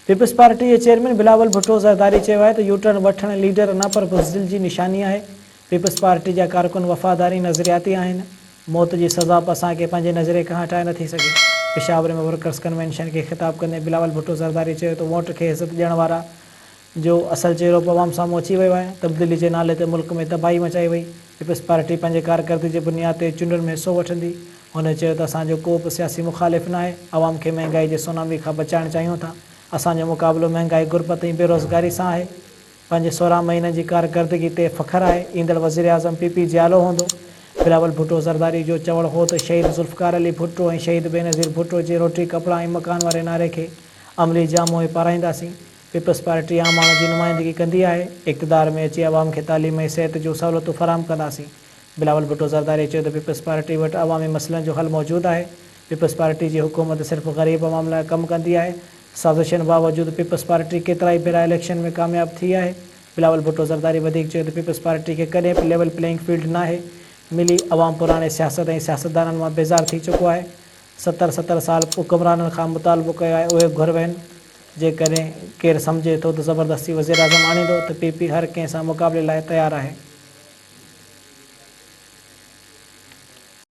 Peoples party जे chairman Bilawal Bhutto Zardari चयो आहे त यूटर्न वठण लीडर न पर बुज़दिल जी निशानी आहे। पीपल्स पार्टी जा कारकुन वफ़ादारी नज़रियाती आहिनि। मौत जी सज़ा बि असांखे पंहिंजे नज़रिए खां हटाए नथी सघे। पेशावर में वर्कर्स कन्वेंशन खे ख़िताब कंदे बिलावल भुट्टो ज़रदारी चयो त वोट खे इज़त ॾियण वारा जो असल चेहरो अवाम साम्हूं अची वियो आहे। तब्दीली जे नाले ते मुल्क में तबाही मचाई वई। पीपल्स पार्टी पंहिंजे कारकर्दगी जे बुनियाद ते चूंडुनि में हिसो वठंदी। हुन चयो त असांजो को बि सियासी मुख़ालिफ़ न आहे। अवाम खे महांगाई जे सुनामी खां बचाइणु चाहियूं था। असांजो मुक़ाबिलो महांगाई, गुरबत ऐं बेरोज़गारी सां आहे। पंहिंजे 16 महीननि जी कारकर्दगी ते फ़ख़्रु आहे। ईंदड़ वज़ीर आज़म PP जियालो हूंदो। बिलावल भुट्टो ज़रदारी जो चवणु हो त शहीद ज़ुल्फ़कार अली भुट्टो ऐं शहीद बेनज़ीर भुट्टो जे रोटी कपिड़ा ऐं मकान वारे नारे खे अमली जामो पाराईंदासीं। पीपल्स पार्टी आम माण्हुनि जी नुमाइंदगी कंदी आहे। इक़्तिदार में अची अवाम खे तालीम ऐं सिहत जूं सहूलियतूं फ़राहम कंदासीं। बिलावल भुट्टो ज़रदारी चयो त पीपल्स पार्टी वटि अवामी मसइलनि जो हल मौजूदु आहे। पीपल्स पार्टी जी हुकूमत सिर्फ़ु ग़रीब अवाम लाइ कमु कंदी आहे। साज़िशनि बावजूदि पीपल्स पार्टी केतिरा ई भेरा इलेक्शन में कामयाबु थी आहे। बिलावल भुट्टो ज़रदारी वधीक चयो त पीपल्स पार्टी खे कॾहिं बि लेवल प्लेइंग फील्ड नाहे मिली। अवाम पुराणे सियासत ऐं सियासतदाननि मां बेज़ार थी चुको आहे। 70 साल हुक्मराननि खां मुतालबो कयो आहे उहे घुर आहिनि। जेकॾहिं केरु सम्झे थो त ज़बरदस्ती वज़ीर आज़म आणींदो त PP हर कंहिं सां मुक़ाबले लाइ तयारु आहे।